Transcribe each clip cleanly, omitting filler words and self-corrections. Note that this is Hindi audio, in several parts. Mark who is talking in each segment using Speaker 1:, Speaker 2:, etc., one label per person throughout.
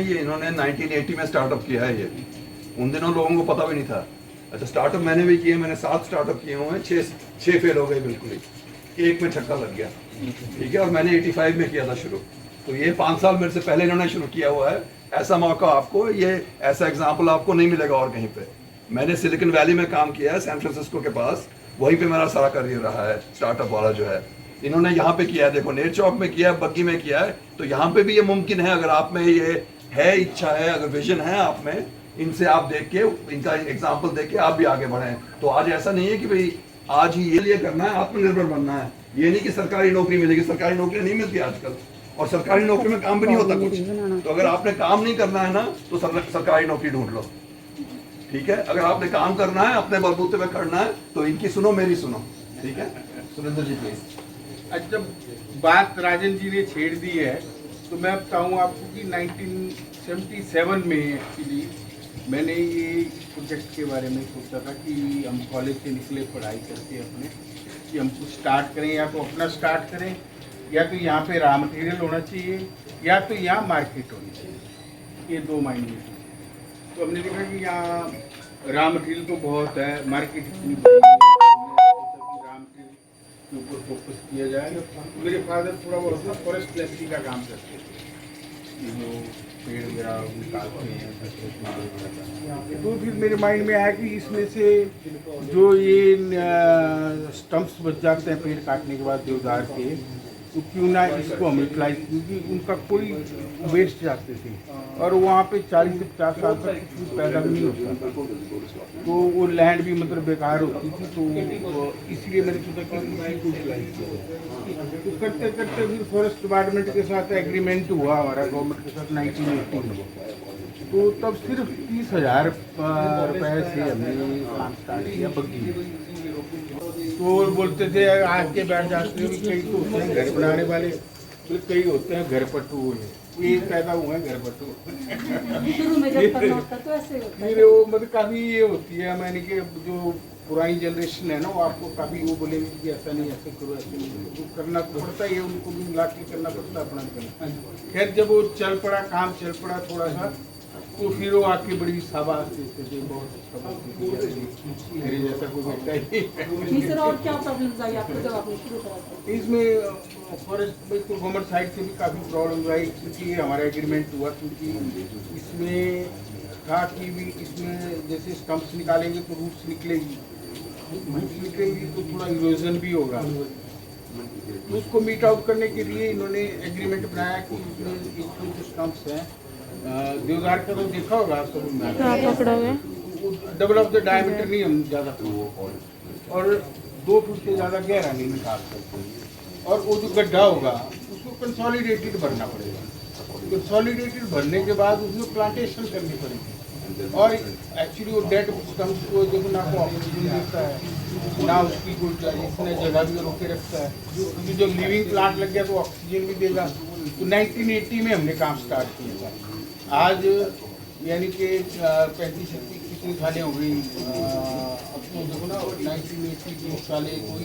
Speaker 1: ये इन्होंने 1980 में स्टार्टअप किया है। ये उन दिनों लोगों को पता भी नहीं था। अच्छा, स्टार्टअप मैंने भी किए, मैंने 7 स्टार्टअप किए हुए हैं, 6 फेल हो गए बिल्कुल ही, एक में छक्का लग गया, ठीक है। और मैंने 85 में किया था शुरू, तो ये 5 साल मेरे से पहले इन्होंने शुरू किया हुआ है। ऐसा मौका आपको, ये ऐसा एग्जाम्पल आपको नहीं मिलेगा और कहीं पे। मैंने सिलिकॉन वैली में काम किया है, सैन फ्रांसिस्को के पास, वहीं पे मेरा सारा करियर रहा है स्टार्टअप वाला जो है। इन्होंने यहाँ पे किया है, देखो नेर चौक में किया है, बग्गी में किया है, तो यहाँ पे भी ये मुमकिन है। अगर आप में ये है, इच्छा है, अगर विजन है आप में, इनसे आप देख के, इनका एग्जाम्पल देख के आप भी आगे बढ़े। तो आज ऐसा नहीं है कि भाई आज ही ये लिए करना है, आत्मनिर्भर बनना है। ये नहीं कि सरकारी नौकरी मिलेगी, सरकारी नौकरी नहीं मिलती आजकल, और सरकारी नौकरी में काम भी नहीं होता कुछ। तो अगर आपने काम नहीं करना है ना, तो सरकारी नौकरी ढूंढ लो, ठीक है। अगर आपने काम करना है, अपने बलबूते पे खड़ना है, तो इनकी सुनो, मेरी सुनो, ठीक है। सुरेंद्र जी प्लीज।
Speaker 2: आज जब बात राजन जी ने छेड़ दी है, तो मैं बताऊं आपको कि 1977 में एक्चुअली मैंने ये इस प्रोजेक्ट के बारे में सोचा था कि हम कॉलेज से निकले पढ़ाई करके अपने, कि हम कुछ स्टार्ट करें, या तो अपना स्टार्ट करें, या तो यहाँ पे रॉ मटेरियल होना चाहिए, या तो यहाँ मार्केट होनी चाहिए। ये 2 मायने में तो हमने देखा कि यहाँ रॉ मटेरियल तो बहुत है, मार्केट इतनी बड़ी है, रॉ मटेरियल के ऊपर फोकस किया जाए। मेरे फादर थोड़ा बहुत फॉरेस्ट प्लास्टिक का काम करते थे, जो पेड़ वगैरह निकालते हैं। तो फिर मेरे माइंड में आया कि इसमें से जो ये स्टम्प्स बच जाते हैं पेड़ काटने के बाद देवदार के, तो क्यों ना इसको हम यूटिलाइज, क्योंकि उनका कोई वेस्ट जाते थे और वहाँ पे 40 से 50 साल तक कुछ भी पैदा भी नहीं होता था, तो वो लैंड भी मतलब बेकार होती थी। तो इसलिए मैंने सोचा कि इसी को यूटिलाइज किया। तो करते करते फिर फॉरेस्ट डिपार्टमेंट के साथ एग्रीमेंट हुआ हमारा गवर्नमेंट के साथ 1980 में। तो तब सिर्फ 30,000 रुपये से हमने काम स्टार्ट किया बग्गी। तो बोलते थे आज के बैठ जाते हैं, कई तो होते हैं घर बनाने वाले, कई होते हैं घर पट्टू वाले, ये पैदा हुआ है घर पट्टू।
Speaker 3: शुरू में जब करना होता तो ऐसे होता है।
Speaker 2: फिर वो मतलब काफ़ी ये होती है, मैंने कि जो पुरानी जनरेशन है ना, वो आपको काफ़ी वो बोलेंगे कि ऐसा नहीं, ऐसे करो, ऐसे नहीं, तो करना तो पड़ता ही है, उनको भी मिला के करना पड़ता है अपना करना। खैर जब वो चल पड़ा, काम चल पड़ा थोड़ा सा, तो फिर वो आके बड़ी शाबाश देते थे, बहुत अच्छा बोलते थे, मेरे जैसा कोई बेटा ही
Speaker 3: नहीं सर, और क्या प्रॉब्लम्स आई आपको जब आपने शुरू करा था?
Speaker 2: इसमें फॉरेस्ट में तो गवर्नमेंट साइड से भी काफ़ी प्रॉब्लम आई, क्योंकि हमारा एग्रीमेंट हुआ, क्योंकि इसमें था कि भी इसमें जैसे स्टम्प्स निकालेंगे तो रूट्स निकलेगी, तो थोड़ा इरोजन भी होगा। तो उसको मीट आउट करने के लिए इन्होंने एग्रीमेंट बनाया कि इसमें जो स्टम्प्स हैं, देवदार का तो देखा होगा आप सब, डबल ऑफ द डायमीटर नहीं हम ज़्यादा, और 2 फुट से ज़्यादा गहरा नहीं निकाल सकते, और वो जो गड्ढा होगा उसको कंसोलिडेटेड भरना पड़ेगा। कंसोलिडेटेड भरने के बाद उसमें प्लांटेशन करनी पड़ेगी, और एक्चुअली वो डेड स्टम्प्स को जब ना को ऑक्सीजन देता है, ना उसकी कोई इसने जगह भी रोके रखता है, क्योंकि जब लिविंग प्लांट लग गया तो ऑक्सीजन भी देगा। तो 1980 में हमने काम स्टार्ट किया था। आज यानी कि 35-36 कितनी सालें हो गई, अब तो देखो ना 1980 की सालें, कोई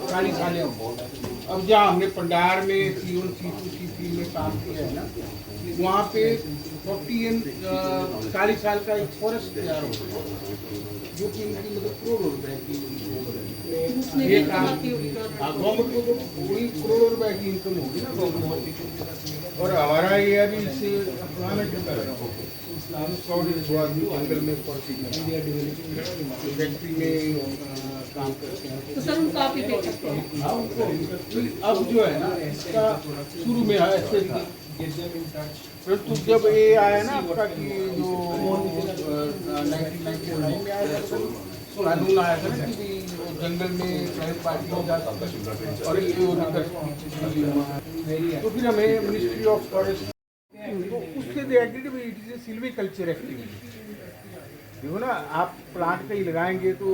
Speaker 2: 40 सालें हो गई। अब जहाँ हमने पंडार में C1, C2, C3 में काम किया है ना, वहाँ पे 40 साल का एक फॉरेस्ट तैयार हो गया, जो कि इनकी मतलब करोड़ों रुपए की ये काम, गवर्नमेंट को तो पूरी करोड़ों रुपए की इनकम होगी ना गवर्नमेंट। और हमारा ये अभी इससे जंगल में फैक्ट्री में काम करते हैं,
Speaker 3: तो सर उनको आप ही पे करते हैं?
Speaker 2: हाँ उनको। अब जो है ना, इसका शुरू में ऐसे था, परंतु जब ये आया ना आपका कि जो 1999 में आया था, कानून आया था ना कि जंगल में प्राइवेट पार्टी हो जाती और ये तो फिर हमें मिनिस्ट्री ऑफ फॉरेस्ट, तो उससे they agreed with it is a silviculture activity. देखो ना, आप प्लांट कहीं लगाएंगे तो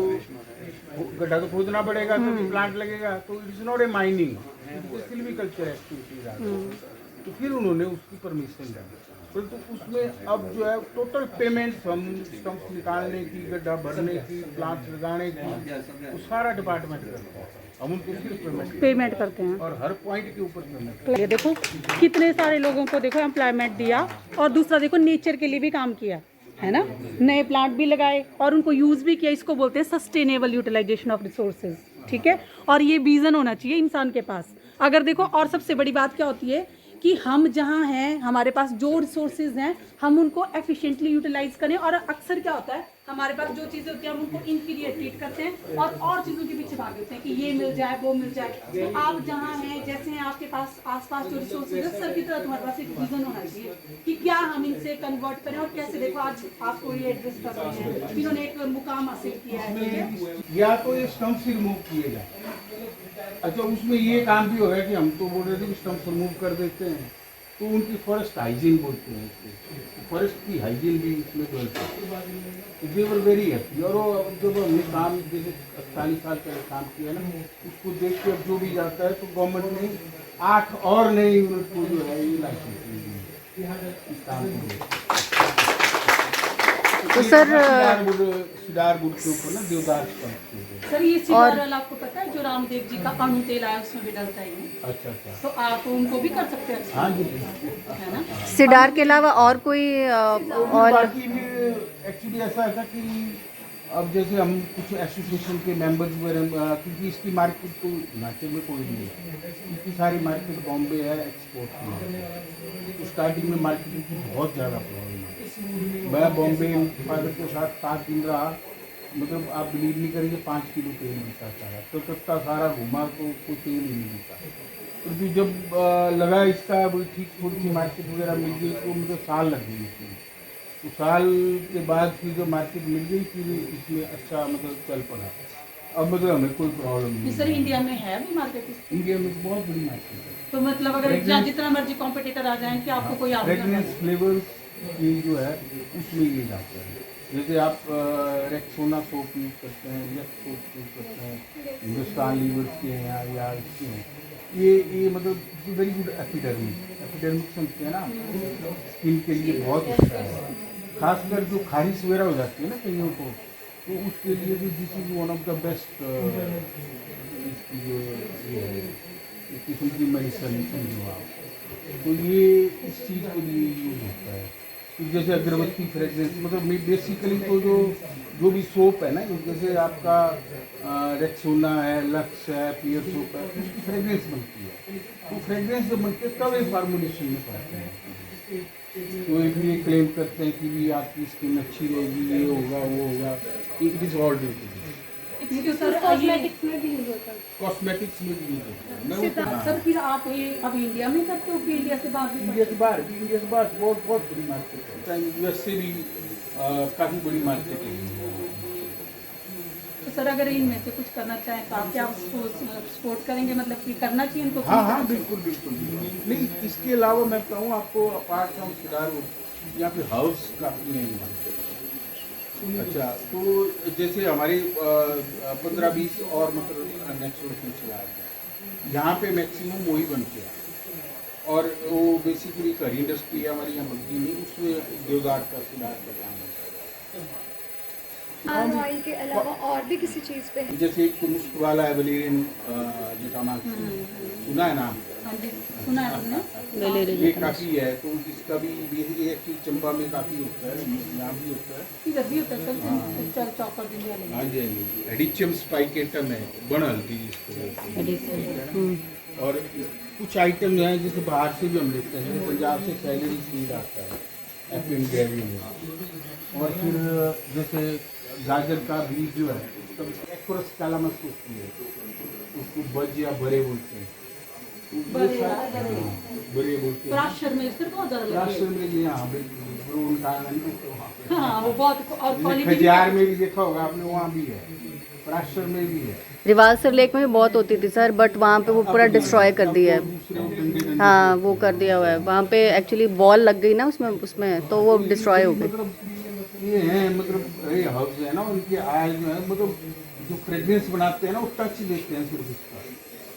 Speaker 2: गड्ढा तो खोदना पड़ेगा, तो प्लांट लगेगा, तो it is not a mining, it is a silviculture activity. तो फिर उन्होंने उसकी परमिशन दी। परंतु उसमें अब जो है टोटल पेमेंट हम स्टम्प निकालने की, गड्ढा भरने की, प्लांट लगाने की, वो सारा डिपार्टमेंट करता है। हम उनको सिर्फ
Speaker 3: पेमेंट करते हैं।
Speaker 2: और हर पॉइंट के ऊपर पेमेंट।
Speaker 3: ये देखो कितने सारे लोगों को देखो एम्प्लॉयमेंट दिया, और दूसरा देखो नेचर के लिए भी काम किया है ना, नए प्लांट भी लगाए और उनको यूज़ भी किया। इसको बोलते हैं सस्टेनेबल यूटिलाइजेशन ऑफ रिसोर्सेज, ठीक है। और ये विजन होना चाहिए इंसान के पास। अगर देखो, और सबसे बड़ी बात क्या होती है कि हम जहाँ हैं, हमारे पास जो रिसोर्सेज हैं, हम उनको एफिशिएंटली यूटिलाइज करें। और अक्सर क्या होता है, हमारे पास जो चीज़ें होती हैं हम उनको इन्फीरियर ट्रीट करते हैं और चीज़ों के पीछे भाग देते हैं कि ये मिल जाए, वो मिल जाए। तो आप जहाँ हैं, जैसे हैं, आपके पास आसपास जो रिसोर्सेज है, सर की तरह तुम्हारे पास एक विजन होना चाहिए कि क्या हम इनसे कन्वर्ट करें और कैसे। देखो आज आपको ये एड्रेस कर रहे हैं, इन्होंने एक मुकाम हासिल किया है, ठीक है।
Speaker 2: या तो ये स्टम्प से रिमूव किए जाए। अच्छा, उसमें ये काम भी हो रहा है कि हम तो बोल रहे थे कि स्टम्प रिमूव कर देते हैं, तो उनकी फॉरेस्ट हाइजीन बोलते हैं इसको, फॉरेस्ट की हाइजीन भी इसमें बोलते हैं। दे वर वेरी हैप्पी। और वो जब हमने काम जैसे 48 साल पहले काम किया ना, उसको देख के अब जो भी जाता है तो गवर्नमेंट ने 8 और नए यूनिट को जो है ये लाइसेंस दी है इस काम के लिए।
Speaker 4: तो सर
Speaker 2: सिदारगुड़ के ऊपर ना देवदार स्टम्प।
Speaker 3: सर ये सिदारल आपको पता है, जो रामदेव जी का अणु तेल आया उसमें भी डलता है ये।
Speaker 2: अच्छा अच्छा।
Speaker 3: तो आप उनको भी कर सकते हैं,
Speaker 2: हाँ जी,
Speaker 3: है ना।
Speaker 4: सिडार के अलावा और कोई और
Speaker 2: बाकी भी एक्चुअली ऐसा था कि अब जैसे हम कुछ एसोसिएशन के मेंबर्स वगैरह, क्योंकि इसकी मार्केट तो हिमाचल में कोई नहीं है, इसकी सारी मार्केट बॉम्बे है, एक्सपोर्ट की है। तो स्टार्टिंग में मार्केटिंग की बहुत ज़्यादा प्रॉब्लम है। मैं बॉम्बे फादर के साथ 7 दिन रहा, मतलब आप बिलीव नहीं करेंगे 5 किलो तेल मिलता था। कलकत्ता सारा घुमा तो कोई तेल ही नहीं मिलता। तो फिर जब लगा इसका वो ठीक थोड़ी सी मार्केट वगैरह मिल गई, तो मुझे साल लग गई इसमें। तो साल के बाद फिर जो मार्केट मिल गई, फिर इसमें अच्छा मतलब चल पड़ा। अब मतलब हमें कोई प्रॉब्लम नहीं
Speaker 3: सर
Speaker 2: है।
Speaker 3: इंडिया में है भी मार्केट इसकी?
Speaker 2: इंडिया में तो बहुत बड़ी मार्केट है।
Speaker 3: तो मतलब अगर जहाँ जितना मर्जी कॉम्पिटिटर आ जाए कि आपको कोई
Speaker 2: फ्रेगनेंस फ्लेवर की जो है उसमें ये जाता है। जैसे आप रेक्सोना सोप यूज़ करते हैं, यक्स सोप यूज़ करते हैं, हिंदुस्तान लीवर्स के हैं या इसके हैं, ये मतलब वेरी गुड एपिडर्मिक समझते हैं ना, स्किन के लिए बहुत अच्छा है। खासकर जो खारिश वगैरह हो जाती है ना कईयों को, तो उसके लिए भी this is one of the best इसकी जो ये है एक किस्म की मेडिसिन समझो आप। तो ये इस चीज़ के लिए यूज होता है। तो जैसे अगरबत्ती फ्रेगरेंस, मतलब बेसिकली तो जो भी सोप है ना, जैसे आपका रेक्सोना है, लक्स है, पियर सोप है, उसकी फ्रेगरेंस बनती है। तो फ्रेगरेंस जब बनते हैं तब ये फार्मूलेशन में पड़ते हैं। तो फिर ये क्लेम करते हैं कि भी आपकी स्किन अच्छी रहेगी, ये होगा वो होगा। It is all due to
Speaker 3: cosmetics में भी यूज होता है।
Speaker 2: कॉस्मेटिक्स में भी यूज होता है। मैं वो तो
Speaker 3: सर फिर आप ये अब इंडिया में करते हो कि इंडिया से बाहर भी
Speaker 2: इंडिया के बाद बहुत बहुत बड़ी मार्केट है। यूएस से भी काफ़ी बड़ी मार्केट है।
Speaker 3: तो सर अगर इनमें से कुछ करना चाहें तो आप क्या उसको सपोर्ट करेंगे, मतलब कि करना चाहिए इनको?
Speaker 2: हाँ बिल्कुल बिल्कुल। नहीं, इसके अलावा मैं कहूँ आपको, अपार्ट फ्रॉम सिदारगुड़ यहाँ पे हाउस काफ़ी नहीं। अच्छा, तो जैसे हमारे 15-20 और मतलब नेचुरल फिश चला गया, यहाँ पे मैक्सिमम वही बनते हैं। और वो बेसिकली करी इंडस्ट्री है हमारी यहाँ बग्गी में, उसमें देवदार का सिदार का काम होता है।
Speaker 5: पाम ऑयल के अलावा और भी किसी चीज़ पे?
Speaker 2: जैसे एक तो मुश्क वाला है वलेरियन जटामाक्स, सुना है नाम?
Speaker 3: हाँ जी सुना है हमने।
Speaker 2: ये काफ़ी है, तो इसका भी ये एक्चुअली चंबा में काफ़ी होता है, यहाँ भी होता है।
Speaker 3: इधर भी होता है सर, चॉपर दिन वाले।
Speaker 2: हाँ जी हाँ जी, एडिचियम स्पाइकेटम है, बन हल्दी इसको। और कुछ आइटम हैं जैसे बाहर से भी हम लेते हैं, जैसे पंजाब से सैलरी सीड आता है एपिन ग्रेवी में। और फिर जैसे गाजर का बीज जो है उसका एक्रोस कैलामस होती है, उसको बज या बड़े बोलते हैं। बड़े बोलते हैं
Speaker 3: राशर में सर बहुत ज़्यादा लगती
Speaker 2: राष्ट्र में भी। हाँ बिल्कुल,
Speaker 3: है। हाँ वो बहुत और क्वालिटी
Speaker 2: खजियार में भी देखा होगा आपने, वहाँ भी है, राष्ट्र में भी है।
Speaker 4: रिवालसर लेक में भी बहुत होती थी सर, बट वहाँ पे वो पूरा डिस्ट्रॉय कर दिया है।
Speaker 2: दूसरे वो डंडे
Speaker 4: हाँ वो कर दिया हुआ है वहाँ पे, एक्चुअली बॉल लग गई ना उसमें तो वो डिस्ट्रॉय हो गई।
Speaker 2: मतलब ये है, मतलब ये हर्ब्स है ना, उनके आयल जो है, मतलब जो फ्रेग्रेंस बनाते हैं ना, वो टच देते हैं सिर्फ उसका।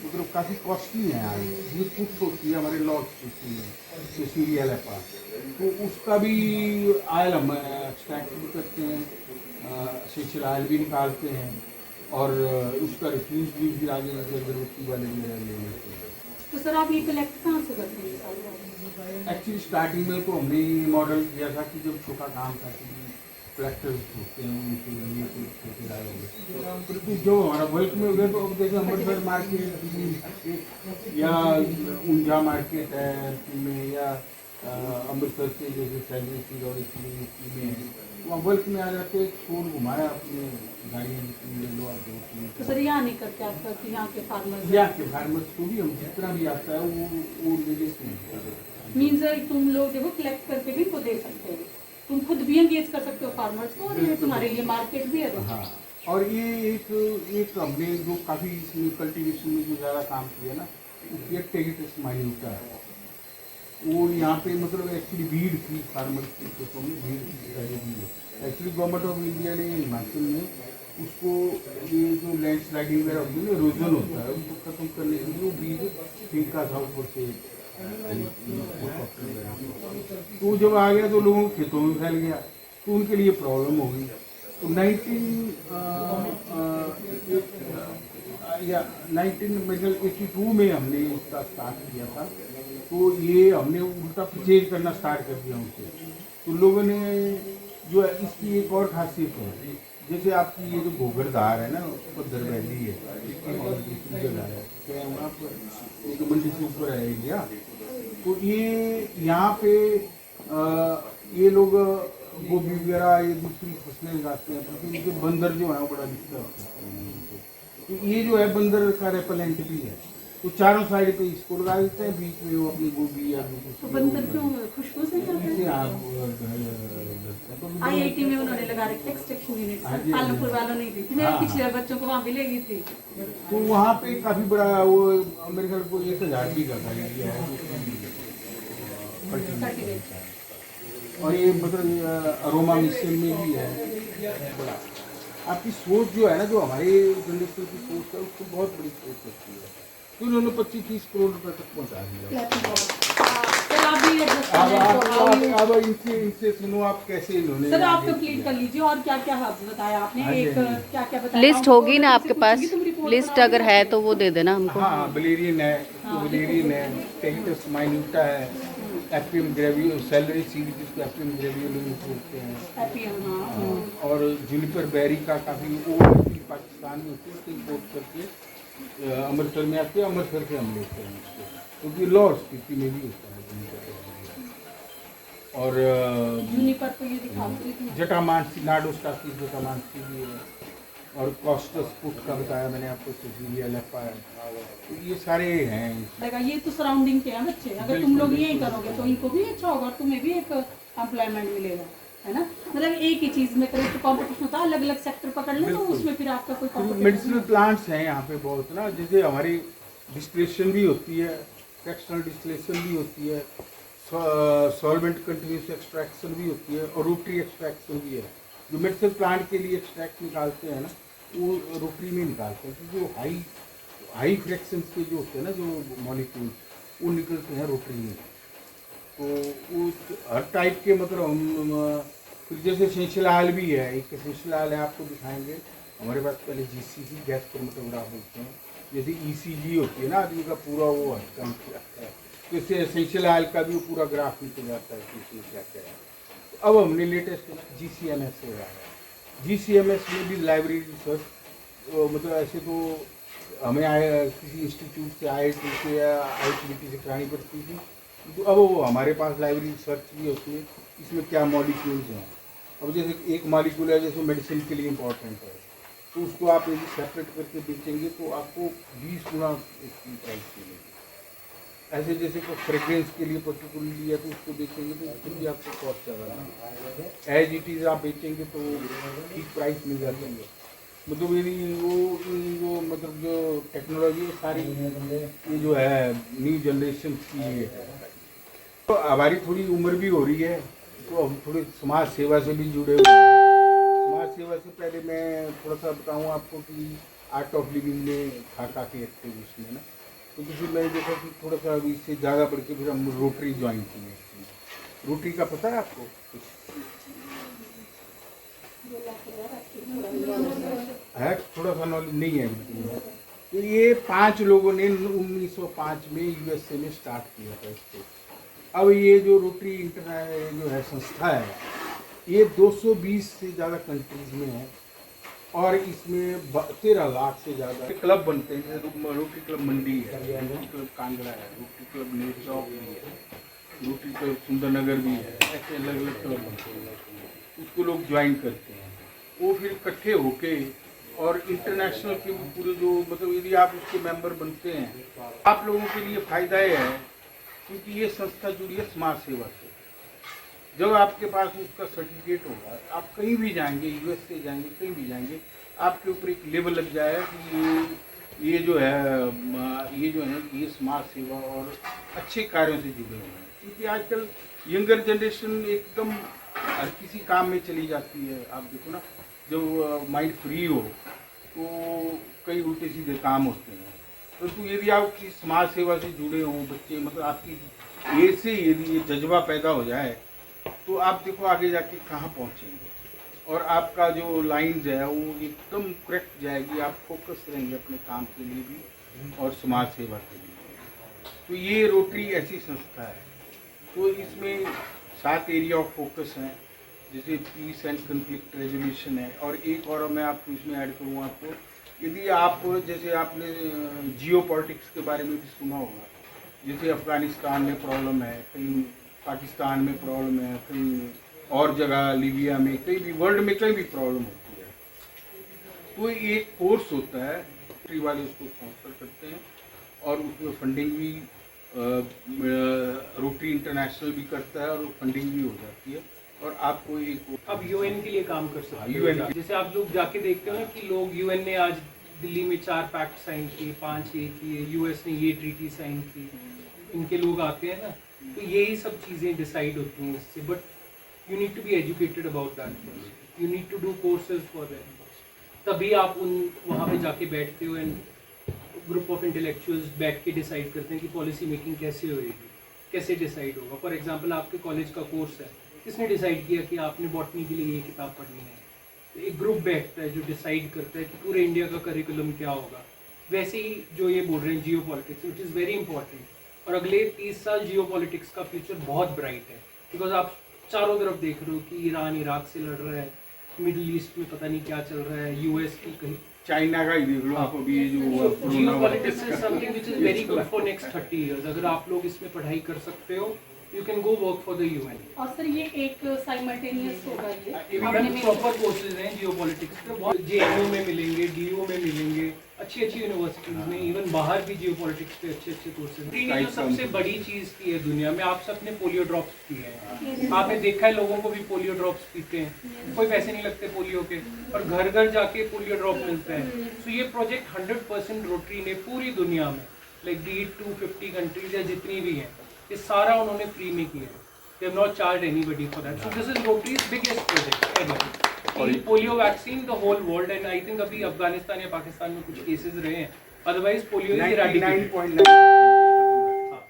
Speaker 2: मतलब काफ़ी कॉस्टली है यार। ये कुछ होती है हमारे लॉट्स होती है जैसे सीरियल है पास, तो उसका भी आयल हम एक्सट्रैक्ट भी करते हैं, एसेंशियल आयल भी निकालते हैं और उसका रिफ्यूज भी आगे जैसे अगरबत्ती वाले वगैरह ले लेते हैं।
Speaker 3: तो सर आप ये कलेक्ट कहाँ से करते हैं सारी बातें?
Speaker 2: एक्चुअली स्टार्टिंग में तो हमने मॉडल किया था कि जब छोटा काम था कि कलेक्टर्स होते हैं उनके लिए कुछ ठेकेदार होंगे, परंतु जो हमारा बल्क में हो गया तो अब जैसे अमृतसर मार्केट या ऊंझा मार्केट है में या अमृतसर के जैसे सैलरी और इसी में है, वहाँ बल्क में आ जाते हैं, छोड़ घुमाया अपने गाड़ियाँ ले लो आप दो तीन।
Speaker 3: तो सर यहाँ नहीं करते आपका कि यहाँ के फार्मर्स
Speaker 2: यहाँ के फार्मर्स को भी हम जितना भी आता है वो ले लेते हैं।
Speaker 3: मीन्स तुम लोग देखो कलेक्ट करके भी इनको दे सकते हो, तुम खुद भी एंगेज कर सकते हो फार्मर्स को और ये तुम्हारे लिए मार्केट भी है।
Speaker 2: हाँ, और ये एक हमने जो काफ़ी इसमें कल्टीवेशन में जो ज़्यादा काम किया ना, उसकी एक टेगिटस माइन्यूटा है, वो यहाँ पे मतलब एक्चुअली भीड़ थी फार्मर्स के खेतों में, भीड़ भी है। एक्चुअली गवर्नमेंट ऑफ इंडिया ने हिमाचल में उसको ये जो लैंड स्लाइडिंग वगैरह होती है ना, इरोजन होता है, उसको खत्म करने के लिए वो बीज फेंका था ऊपर से। तो जब आ गया तो लोगों के खेतों में फैल गया, तो उनके लिए प्रॉब्लम हो गई। तो 1982 में हमने इसका स्टार्ट किया था, तो ये हमने उल्टा परचेज करना स्टार्ट कर दिया उनसे। तो लोगों ने जो है इसकी एक और खासियत है, जैसे आपकी ये जो घोगरधार है ना, पद्धर वैली है, इसकी जगह है वहाँ पर जो मंडी से ऊपर है एरिया, तो ये यहाँ पे ये लोग गोभी वगैरह ये दूसरी फसलें लगाते हैं, क्योंकि इनके बंदर जो है बड़ा दिक्कत करते हैं। तो ये जो है बंदर का रेपेलेंट भी है, तो चारों साइड पे इसको लगा देते हैं, बीच में वो अपनी गोभी या
Speaker 3: तो बंदर क्यों खुशबू से करते हैं? IIT में उन्होंने लगा रखी एक्सट्रैक्शन यूनिट, पालनपुर वालों ने दी थी, मेरे पिछले बच्चों को वहाँ भी ले गई थी।
Speaker 2: तो वहाँ पे काफ़ी बड़ा वो मेरे ख्याल को 1000 बीघा का एरिया है, और ये मतलब अरोमा मिशन में भी है बड़ा। आपकी सोच जो है ना, जो हमारे जनरेशन की सोच है, उसको बहुत बड़ी सोच होती है, तो उन्होंने 25-30 करोड़ रुपए तक पहुँचा दिया। अब इनसे सुनो आप कैसे इन्होंने।
Speaker 3: सर आप कंप्लीट कर लीजिए, और क्या क्या बताया आपने, एक क्या क्या बताया?
Speaker 4: लिस्ट होगी ना आपके पास, लिस्ट अगर है तो वो दे देना हमको।
Speaker 2: हाँ, वलेरियन है, टेगिटस माइन्यूटा है, एपियम ग्रेवियो, सैलरी सीड जिसको एपियम ग्रेवियोलम बोलते हैं, और जूनिपर बेरी का काफ़ी वो पाकिस्तान में होती है, उसको इम्पोर्ट करके अमृतसर में आते हैं, अमृतसर से हम लेते हैं उसको, क्योंकि लॉर्ड स्थिति में भी होता है जूनिपर। और जटामांसी, नाडोस्टाकिस जटामांसी भी है, और कॉस्टस पुट का बताया मैंने आपको, सिसिलिया लेपा है, तो ये सारे हैं।
Speaker 3: ये तो सराउंडिंग के हैं बच्चे, अगर तुम लोग यही करोगे तो इनको भी अच्छा होगा और तुम्हें भी एक एम्प्लॉयमेंट मिलेगा, है ना? मतलब एक ही चीज में करें तो कंपटीशन होता है, अलग अलग सेक्टर पकड़ लो तो उसमें फिर आपका कोई
Speaker 2: मेडिसिनल प्लांट्स हैं यहाँ पे बहुत ना, जैसे हमारी डिस्टिलेशन भी होती है, फ्रैक्शनल डिस्टिलेशन भी होती है, सॉल्वेंट कंटिन्यूस एक्सट्रैक्शन भी होती है, और रोटरी एक्सट्रैक्शन भी है। जो मेडिसिनल प्लांट के लिए एक्सट्रैक्ट निकालते हैं ना, वो रोटरी में निकालते हैं, क्योंकि जो हाई फ्रैक्शंस के जो होते हैं ना, जो मॉलिक्यूल वो निकलते हैं रोटरी में। तो वो हर टाइप के मतलब हम फिर जैसे एसेंशियल ऑयल भी है, एक एसेंशियल ऑयल है, आपको दिखाएंगे हमारे पास। पहले GCG गैस क्रोमेटोग्राफ बोलते हैं, जैसे ECG होती है ना, आदमी का पूरा वो हटका निकल जाता है, तो इससे एसेंशियल ऑयल का भी पूरा ग्राफ निकल जाता है कि इसमें क्या क्या है। तो अब हमने लेटेस्ट GCMS से आया है, GCMS में भी लाइब्रेरी रिसर्च, मतलब ऐसे तो हमें किसी इंस्टीट्यूट से IIT से या IIT से करानी पड़ती थी, तो अब वो हमारे पास लाइब्रेरी रिसर्च भी होती है, इसमें क्या मॉलिक्यूल्स हैं। अब जैसे एक मॉलिक्यूल है जैसे मेडिसिन के लिए इम्पोर्टेंट है, तो उसको आप यदि सेपरेट करके बेचेंगे तो आपको 20 गुना इसकी प्राइस मिलेगी। ऐसे जैसे कोई फ्रेग्रेंस के लिए पर्टिकुलरली है तो उसको बेचेंगे तो उसको भी आपको कॉस्ट ज़्यादा है। एज इट इज़ आप बेचेंगे तो ठीक प्राइस मिल जाती है। मतलब ये वो जो मतलब जो टेक्नोलॉजी है सारी ये जो है न्यू जनरेशन की है। तो हमारी थोड़ी उम्र भी हो रही है, तो हम थोड़ी समाज सेवा से भी जुड़े हुए हैं। समाज सेवा से पहले मैं थोड़ा सा बताऊं आपको कि आर्ट ऑफ लिविंग में था काफ़ी एक्टिव उसमें ना, तो फिर मैंने देखा कि थोड़ा सा अभी इससे ज़्यादा बढ़ के फिर हम रोटरी ज्वाइन किए। रोटरी का पता है आपको? है थोड़ा सा नॉलेज नहीं है बिल्कुल। तो ये 5 लोगों ने 1905 में यूएसए में स्टार्ट किया था इसको। अब ये जो रोटरी इंटरनेशनल जो है संस्था है, ये 220 से ज़्यादा कंट्रीज में है और इसमें 13 लाख से ज़्यादा क्लब बनते हैं। जैसे रोटरी क्लब मंडी है, रोटरी क्लब कांगड़ा है, रोटरी क्लब नेरचौक भी है, रोटरी क्लब सुंदरनगर भी है, ऐसे अलग अलग क्लब बनते हैं। उसको लोग ज्वाइन करते हैं, वो फिर इकट्ठे होके और इंटरनेशनल के पूरे जो मतलब यदि आप उसके मेंबर बनते हैं, आप लोगों के लिए फ़ायदा ये है क्योंकि ये संस्था जुड़ी है समाज सेवा से। जब आपके पास उसका सर्टिफिकेट होगा, आप कहीं भी जाएंगे, यूएसए जाएंगे, कहीं भी जाएंगे, आपके ऊपर एक लेबल लग जाएगा कि ये जो है ये समाज सेवा और अच्छे कार्यों से जुड़े हुए हैं। क्योंकि आजकल यंगर जनरेशन एकदम हर किसी काम में चली जाती है। आप देखो ना, जब माइंड फ्री हो तो कई उल्टे सीधे काम होते हैं। तो यदि आप किसी समाज सेवा से जुड़े हों, बच्चे मतलब आपकी एज से यदि ये जज्बा पैदा हो जाए तो आप देखो आगे जाके कहाँ पहुँचेंगे और आपका जो लाइन्स है वो एकदम करेक्ट जाएगी। आप फोकस रहेंगे अपने काम के लिए भी और समाज सेवा के लिए। तो ये रोटरी ऐसी संस्था है। तो इसमें 7 एरिया ऑफ फोकस हैं, जैसे पीस एंड कन्फ्लिक्ट रेजोल्यूशन है। और एक और मैं आपको इसमें ऐड करूँगा आपको, यदि आप जैसे आपने जियो पॉलिटिक्स के बारे में भी सुना होगा, जैसे अफ़गानिस्तान में प्रॉब्लम है, कहीं पाकिस्तान में प्रॉब्लम है, कहीं और जगह लीबिया में, कहीं भी वर्ल्ड में कहीं भी प्रॉब्लम होती है, तो एक कोर्स होता है, रोटरी वाले उसको स्पॉन्सर करते हैं और उसमें फंडिंग भी रोटरी इंटरनेशनल भी करता है और फंडिंग भी हो जाती है। और आपको एक
Speaker 6: अब यूएन के लिए काम कर सकते हैं।
Speaker 2: UN
Speaker 6: जैसे आप लोग जाके देखते हो ना कि लोग यूएन ने आज दिल्ली में 4 पैक्ट साइन किए, 5 ये किए, यूएस ने ये ट्रीटी साइन की, इनके लोग आते हैं ना, तो यही सब चीज़ें डिसाइड होती हैं इससे। But you need to be educated about that, you need to do courses for that, तभी आप वहाँ पे जाके बैठते हो एंड ग्रुप ऑफ इंटेलेक्चुअल्स बैठ के डिसाइड करते हैं कि पॉलिसी मेकिंग कैसे होएगी, कैसे डिसाइड होगा। फॉर एग्जांपल आपके कॉलेज का कोर्स है, किसने डिसाइड किया कि आपने बॉटनी के लिए ये किताब पढ़नी है? तो एक ग्रुप बैठता है जो डिसाइड करता है कि पूरे इंडिया का करिकुलम क्या होगा। वैसे ही जो ये बोल रहे हैं जियो politics, it is very important. और अगले 30 साल जियो पॉलिटिक्स का फ्यूचर बहुत ब्राइट है, बिकॉज आप चारों तरफ देख रहे हो कि ईरान इराक से लड़ रहा है, मिडिल ईस्ट में पता नहीं क्या चल रहा है, यूएस की कहीं,
Speaker 2: चाइना का ही देख लो आप अभी जो
Speaker 6: जियो politics is something which is very good for next 30 years. अगर आप लोग इसमें पढ़ाई कर सकते हो, you can go work for the UN.
Speaker 3: और सर ये एक साइमल्टेनियस होगा ये
Speaker 6: प्रॉपर कोर्सेज हैं जियो पॉलिटिक्स के, बहुत जेएनयू में मिलेंगे, डीयू में मिलेंगे, अच्छी अच्छी यूनिवर्सिटीज में, इवन बाहर भी जियो पॉलिटिक्स पे अच्छे अच्छे कोर्सेज हैं। जो सबसे बड़ी चीज़ की है दुनिया में, आप सबने पोलियो ड्रॉप्स पिए हैं, आपने देखा है लोगों को भी पोलियो ड्रॉप्स पीते हैं, कोई पैसे नहीं लगते पोलियो के, और घर घर जाके पोलियो ड्रॉप मिलता है। तो ये प्रोजेक्ट 100% रोटरी ने पूरी दुनिया में, लाइक डी 250 कंट्रीज या जितनी भी हैं, ये सारा उन्होंने फ्री में किया है। They have not charged anybody for that. So this is Rotary's biggest project ever. Polio vaccine the whole world, and I think अभी अफगानिस्तान या पाकिस्तान में कुछ केसेस रहे हैं, अदरवाइज पोलियो इज इरेडिकेटेड।
Speaker 2: 99.9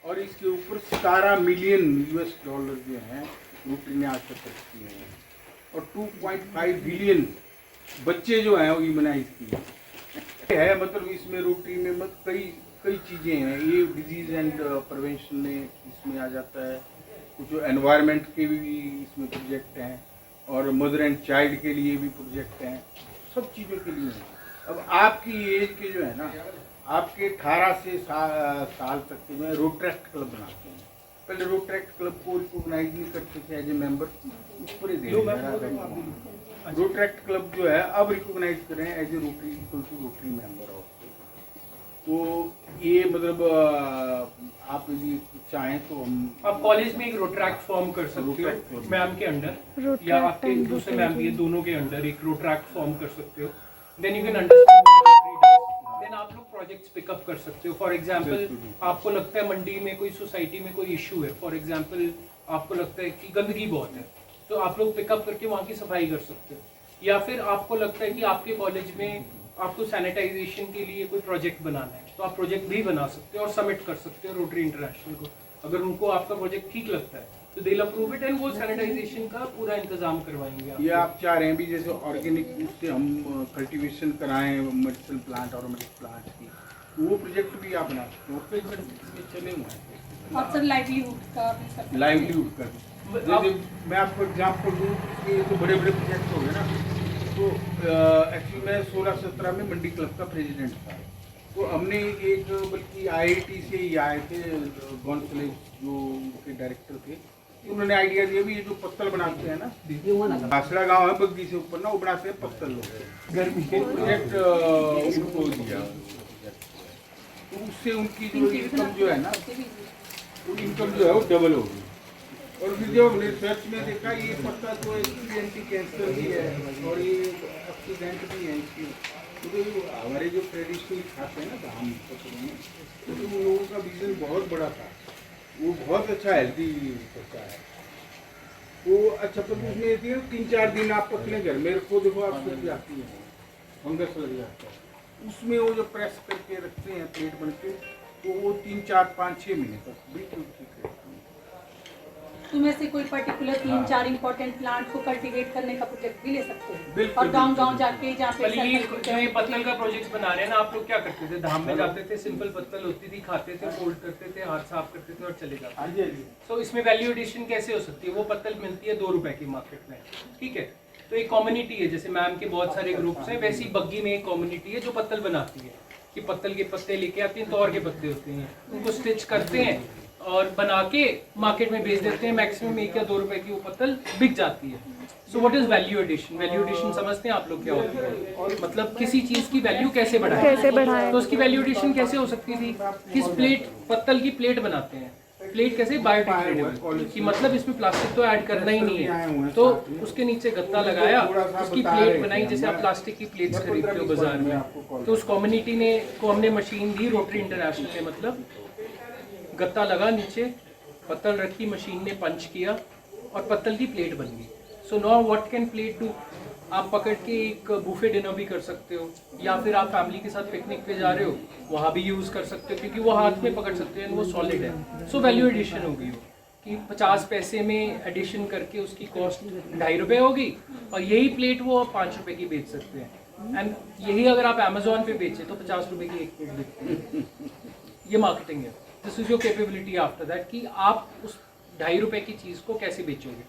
Speaker 2: और इसके ऊपर 17 मिलियन यूएस डॉलर जो हैं रोटरी ने आज तक खर्च किए हैं और 2.5 बिलियन बच्चे जो हैं वो इम्यूनाइज किए है। मतलब इसमें रोटरी में मतलब कई चीज़ें हैं। ये डिजीज़ एंड प्रिवेंशन में इसमें आ जाता है, कुछ एनवायरनमेंट के भी इसमें प्रोजेक्ट हैं और मदर एंड चाइल्ड के लिए भी प्रोजेक्ट हैं, सब चीज़ों के लिए हैं। अब आपकी एज के जो है ना, आपके 18 से साल तक के जो है रोटरेक्ट क्लब बनाते हैं। पहले रोटरेक्ट क्लब को रिकोगनाइज नहीं करते थे एज ए मेंबर, उस पर रोटरेक्ट क्लब जो है अब रिकोगनाइज करें as a Rotary equal to Rotary member. तो ये मतलब आप यदि चाहें तो हम
Speaker 6: आप कॉलेज में एक रोट्रैक्ट फॉर्म कर सकते हो मैम के अंडर, या आपके दूसरे मैम भी, दोनों के अंडर एक रोट्रैक्ट फॉर्म कर सकते हो। Then you can understand then आप लोग प्रोजेक्ट्स पिकअप कर सकते हो। फॉर एग्जांपल आपको लगता है मंडी में कोई सोसाइटी में कोई इशू है, फॉर एग्जांपल आपको लगता है कि गंदगी बहुत है, तो आप लोग पिकअप करके वहाँ की सफाई कर सकते हो। या फिर आपको लगता है कि आपके कॉलेज में आपको सैनिटाइजेशन के लिए कोई प्रोजेक्ट बनाना है, तो आप प्रोजेक्ट भी बना सकते हो और सबमिट कर सकते हो रोटरी इंटरनेशनल को। अगर उनको आपका प्रोजेक्ट ठीक लगता है तो दे अप्रूव इट एंड वो सैनिटाइजेशन का पूरा इंतजाम करवाएंगे आपको।
Speaker 2: ये आप चाह रहे हैं भी जैसे ऑर्गेनिक उससे हम कल्टीवेशन कराएं मेडिसिनल प्लांट और प्लांट की, वो प्रोजेक्ट भी आप बना सकते हो, उसपे चले हुए हैं
Speaker 3: और सर लाइवलीहुड का भी सब
Speaker 2: लाइवलीहुड का। जैसे मैं आपको एग्जाम्पल दूँ कि ये तो बड़े बड़े प्रोजेक्ट हो गए ना, तो एक्चुअली मैं 16-17 में मंडी क्लब का प्रेसिडेंट था। तो हमने एक बल्कि IIT से ही आए थे गॉन्सलेस जो उनके डायरेक्टर थे, उन्होंने आइडिया दिया भी ये जो पत्तल बनाते हैं ना, बासड़ा गांव है बग्गी से ऊपर ना, वो बनाते हैं पत्तल लोग, गर्मी के प्रोजेक्ट उनको दिया। तो उससे उनकी जो इनकम जो है ना, वो इनकम जो है वो डबल हो गई। और फिर जब हमने रिसर्च में देखा ये पत्ता तो एंटी कैंसर भी है और ये ऑक्सीडेंट भी है इसकी, तो हमारे जो ट्रेडिशनल खाते हैं ना धान पत्तों में, तो उन लोगों का विजन बहुत बड़ा था, वो बहुत अच्छा हेल्दी पत्ता है वो। अच्छा तो उसमें ये थी 3-4 दिन आप अपने घर में रखो, देखो आप सूख जाती है, फंगस लग जाता है उसमें। वो जो प्रेस करके रखते हैं प्लेट बन के, तो वो 3-4-5-6 महीने तक बिल्कुल ठीक है।
Speaker 3: तुम्हें से कोई पर्टिकुलर 3-4 इंपॉर्टेंट प्लांट को कल्टीवेट करने का प्रोजेक्ट भी ले सकते हैं
Speaker 2: बिल्कुल,
Speaker 3: और गांव-गांव जाके जहाँ पे
Speaker 6: बल्कि जो ये पत्तल का प्रोजेक्ट बना रहे हैं ना, आप लोग क्या करते थे, धाम में जाते थे, सिंपल पत्तल होती थी, खाते थे, फोल्ड करते थे, हाथ साफ करते थे और चले जाते थे।
Speaker 2: हाँ जी, हाँ जी।
Speaker 6: तो इसमें वैल्यू एडिशन कैसे हो सकती है? वो पत्तल मिलती है 2 रुपए की मार्केट में, ठीक है। तो एक कम्युनिटी है, जैसे मैम के बहुत सारे ग्रुप्स हैं, वैसी बग्गी में एक कम्युनिटी है जो पत्तल बनाती है, कि पत्तल के पत्ते लेके आती हैं, तौर के पत्ते होते हैं, उनको स्टिच करते हैं और बना के मार्केट में बेच देते हैं। मैक्सिमम 1 या 2 रुपए की वो पत्तल बिक जाती है। So what is value addition? Value addition समझते हैं आप लोग क्या होती है? मतलब किसी चीज की वैल्यू कैसे बढ़ाएं। तो उसकी वैल्यू एडिशन कैसे हो सकती थी? किस प्लेट, पत्तल की प्लेट बनाते हैं, प्लेट कैसे बायोडिग्रेडेबल, कि मतलब इसमें प्लास्टिक तो ऐड करना ही नहीं है, तो उसके नीचे गत्ता लगाया, उसकी प्लेट बनाई, जैसे आप प्लास्टिक की प्लेट्स खरीदते हो बाजार में। तो उस कम्युनिटी ने को हमने मशीन दी रोटरी इंटरनेशनल ने, मतलब गत्ता लगा नीचे, पत्तल रखी, मशीन ने पंच किया और पत्तल की प्लेट बन गई। So now what can plate do? आप पकड़ के एक बूफे डिनर भी कर सकते हो, या फिर आप फैमिली के साथ पिकनिक पे जा रहे हो, वहाँ भी यूज़ कर सकते हो, क्योंकि वो हाथ में पकड़ सकते हैं, वो सॉलिड है। सो वैल्यू एडिशन हो गई हो कि 50 पैसे में एडिशन करके उसकी कॉस्ट 2.5 रुपये होगी, और यही प्लेट वो 5 रुपये की बेच सकते हैं। एंड यही अगर आप अमेजोन पे बेचे तो 50 रुपये की एक प्लेट बेचते हैं। ये मार्केटिंग है। This is your capability after that, कि आप उस 2.5 रुपये की चीज़ को कैसे बेचोगे।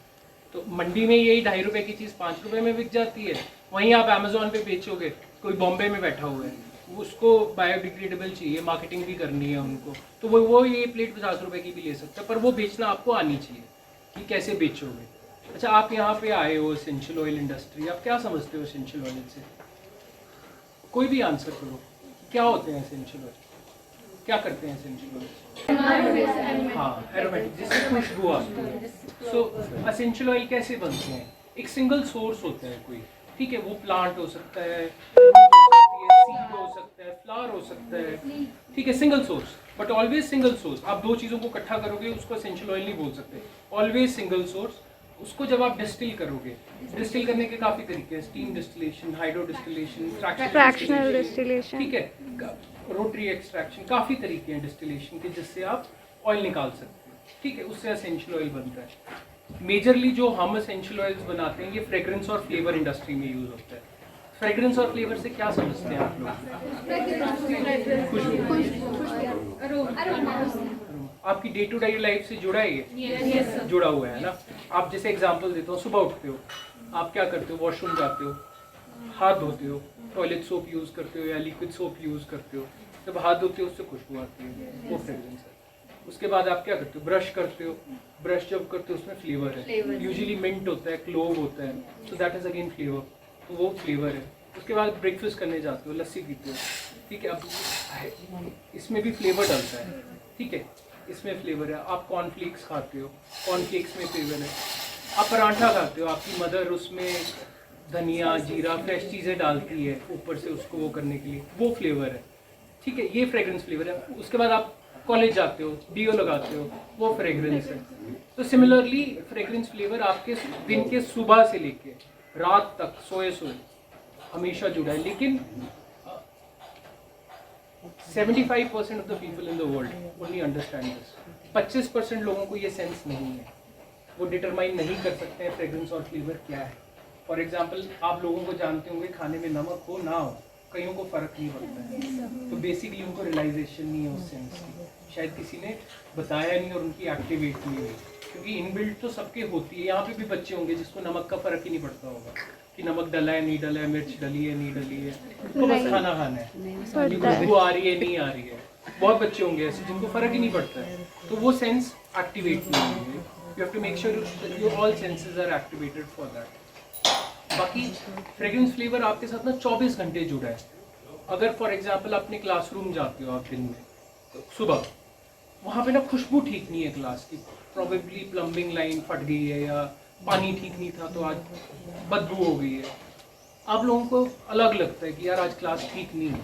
Speaker 6: तो मंडी में यही 2.5 रुपये की चीज़ 5 रुपये में बिक जाती है, वहीं आप अमेजोन पे बेचोगे, कोई बॉम्बे में बैठा हुआ है, उसको बायोडिग्रेडेबल चाहिए, मार्केटिंग भी करनी है उनको, तो वो ये प्लेट 50 रुपये की भी ले सकता है, पर वो बेचना आपको आनी चाहिए कि कैसे बेचोगे। अच्छा, आप यहाँ पे आए हो एसेंशियल ऑयल इंडस्ट्री, आप क्या समझते हो एसेंशियल ऑयल से? कोई भी आंसर करो, क्या होते हैं एसेंशियल ऑयल, क्या करते हैं एसेंशियल ऑयल? हाँ, एरोमेटिक, जिससे खुशबू आती है। सो एसेंशियल ऑयल कैसे बनते हैं? एक सिंगल सोर्स होता है कोई, ठीक है, वो प्लांट हो सकता है, सीड हो सकता है, फ्लावर हो सकता है, ठीक है, single source, but always single source. आप 2 चीज़ों को इकट्ठा करोगे उसको एसेंशियल ऑयल नहीं बोल सकते, ऑलवेज सिंगल सोर्स। उसको जब आप डिस्टिल करोगे, डिस्टिल करने के काफ़ी तरीके हैं, steam distillation, hydro distillation, fractional distillation, ठीक है, रोटरी एक्सट्रैक्शन, काफ़ी तरीके हैं डिस्टिलेशन के जिससे आप ऑयल निकाल सकते हो, ठीक है, उससे एसेंशियल ऑयल बनता है। मेजरली जो हम एसेंशियल ऑयल्स बनाते हैं ये फ्रेग्रेंस और फ्लेवर इंडस्ट्री में यूज़ होता है। फ्रेग्रेंस और फ्लेवर से क्या समझते हैं आप लोग? आपकी डे टू डे लाइफ से जुड़ा है ये? जुड़ा हुआ है ना। आप जैसे एग्जांपल देता हूँ, सुबह उठते हो, आप क्या करते हो? वॉशरूम जाते हो, हाथ धोते हो, टॉयलेट सोप यूज़ करते हो या लिक्विड सोप यूज़ करते हो, जब हाथ धोते हो उससे खुशबू आती है, वो फ्रेग्रेंस है। उसके बाद आप क्या करते हो? ब्रश करते हो, ब्रश जब करते हो उसमें फ्लेवर है, यूजुअली मिंट होता है, क्लोव होता है, so that is again flavour, तो वो फ्लेवर है। उसके बाद ब्रेकफास्ट करने जाते हो, लस्सी पीते हो, ठीक है, अब इसमें भी फ्लेवर डलता है, ठीक है, इसमें फ्लेवर है। आप कॉर्नफ्लेक्स खाते हो, कॉर्नफ्लेक्स में फ्लेवर है। आप पराठा खाते हो, आपकी मदर उसमें धनिया, जीरा, फ्रेश चीज़ें डालती है ऊपर से उसको वो करने के लिए, वो फ्लेवर है, ठीक है, ये फ्रेग्रेंस फ्लेवर है। उसके बाद आप कॉलेज जाते हो, डीओ लगाते हो, वो फ्रेग्रेंस है। तो सिमिलरली फ्रेग्रेंस फ्लेवर आपके दिन के सुबह से लेके रात तक सोए हमेशा जुड़ा है। लेकिन 75% of the people in the world only understand this. 25% लोगों को ये सेंस नहीं है, वो डिटरमाइन नहीं कर सकते हैं फ्रेग्रेंस और फ्लेवर क्या है। फॉर एग्जाम्पल, आप लोगों को जानते होंगे खाने में नमक हो ना हो, कईयों को फ़र्क नहीं पड़ता है, तो बेसिकली उनको रियलाइजेशन नहीं है उस सेंस की, शायद किसी ने बताया नहीं और उनकी एक्टिवेट नहीं हुई, क्योंकि इनबिल्ट तो सबके होती है। यहाँ पे भी बच्चे होंगे जिसको नमक का फ़र्क ही नहीं पड़ता होगा कि नमक डला है नहीं डला है, मिर्च डली है नहीं डली है, उनको बस खाना खाना है, खुशबू आ रही है नहीं आ रही है। बहुत बच्चे होंगे ऐसे जिनको फ़र्क ही नहीं पड़ता है, तो वो सेंस एक्टिवेट नहीं हुई है। You have to make sure your all senses are activated for that. बाकी फ्रेग्रेंस फ्लेवर आपके साथ ना 24 घंटे जुड़ा है। अगर फॉर एग्जांपल अपने क्लासरूम जाते हो आप दिन में, तो सुबह वहाँ पे ना खुशबू ठीक नहीं है क्लास की, प्रोबेबली प्लम्बिंग लाइन फट गई है या पानी ठीक नहीं था तो आज बदबू हो गई है, आप लोगों को अलग लगता है कि यार आज क्लास ठीक नहीं है।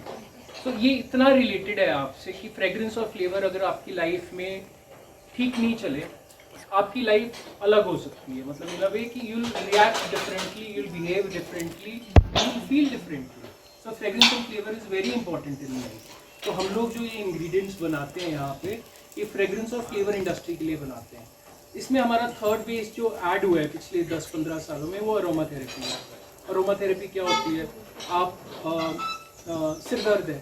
Speaker 6: तो ये इतना रिलेटेड है आपसे कि फ्रेग्रेंस और फ्लेवर अगर आपकी लाइफ में ठीक नहीं चले, आपकी लाइफ अलग हो सकती है। मतलब इन अ वे कि you'll react differently, you'll behave differently, you'll feel differently. So fragrance and flavor is very important in life. तो हम लोग जो ये ingredients बनाते हैं यहाँ पे, ये फ्रेग्रेंस और फ्लेवर इंडस्ट्री के लिए बनाते हैं। इसमें हमारा थर्ड बेस जो ऐड हुआ है पिछले 10-15 सालों में, वो अरोमा थेरेपी है। अरोमा थेरेपी क्या होती है? आप सिर दर्द है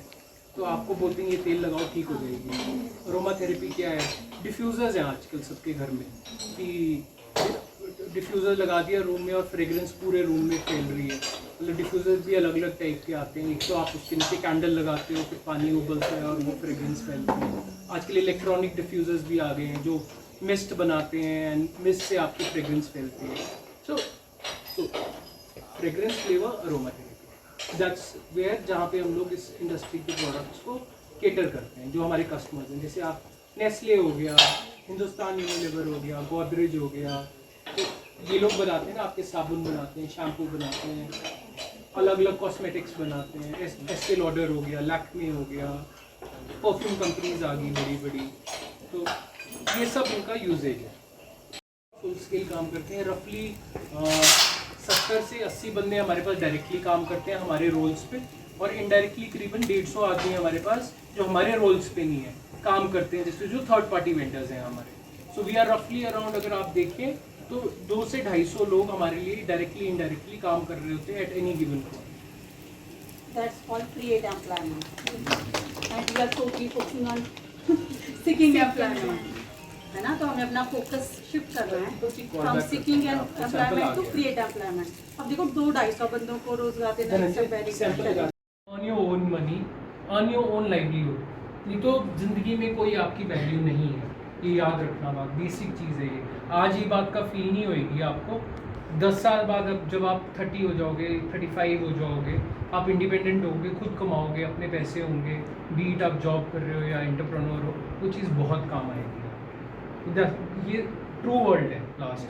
Speaker 6: तो आपको बोलते हैं ये तेल लगाओ ठीक हो जाएगी। अरोमा थेरेपी क्या है? डिफ्यूज़र्स हैं आजकल सबके घर में, कि डिफ्यूज़र लगा दिया रूम में और फ्रेग्रेंस पूरे रूम में फैल रही है। मतलब डिफ्यूज़र भी अलग अलग टाइप के आते हैं, एक तो आप उसके नीचे कैंडल लगाते हो, फिर पानी उबलता है और वो फ्रेग्रेंस फैलती है। आजकल इलेक्ट्रॉनिक डिफ्यूज़र्स भी आ गए हैं जो मिस्ट बनाते हैं एंड मिस्ट से आपकी फ्रेग्रेंस फैलती है। So fragrance flavour aromatherapy, that's where जहाँ पे हम लोग इस इंडस्ट्री के प्रोडक्ट्स को केटर करते हैं, जो हमारे कस्टमर्स हैं। जैसे आप नेस्ले हो गया, हिंदुस्तान यूनिलीवर हो गया, गोदरेज हो गया, तो ये लोग बनाते हैं ना, आपके साबुन बनाते हैं, शैम्पू बनाते हैं, अलग अलग कॉस्मेटिक्स बनाते हैं। एस्टे लॉडर हो गया, लैक्मे हो गया, परफ्यूम कंपनीज आ गई बड़ी बड़ी, तो ये सब इनका यूजेज है। फुल स्केल काम करते हैं। रफली 70 से 80 बंदे हमारे पास डायरेक्टली काम करते हैं हमारे रोल्स पे, और इनडायरेक्टली करीबन 150 आदमी हमारे पास जो हमारे रोल्स पे नहीं है, काम करते हैं, जैसे जो थर्ड पार्टी वेंडर्स हैं हमारे। सो वी आर रफली अराउंड, अगर आप देखें तो 200 से 250 लोग हमारे लिए डायरेक्टली इनडायरेक्टली काम कर रहे होते हैं at any given point.
Speaker 3: That's called create employment. And we are totally focusing on seeking employment. है ना? तो हमें अपना फोकस शिफ्ट करना है from seeking employment to create employment. अब देखो 200-250 बंदों को रोजगार देना is very difficult.
Speaker 6: Earn your own money, earn your own livelihood. नहीं तो जिंदगी में कोई आपकी वैल्यू नहीं है, ये याद रखना बात, बेसिक चीज़ है ये। आज ये बात का फील नहीं होएगी आपको, 10 साल बाद अब जब आप 30 हो जाओगे, 35 हो जाओगे, आप इंडिपेंडेंट होगे, खुद कमाओगे, अपने पैसे होंगे, बीट आप जॉब कर रहे हो या एंटरप्रेन्योर हो, वो चीज़ बहुत काम आएगी। ये ट्रू वर्ल्ड है लास्ट।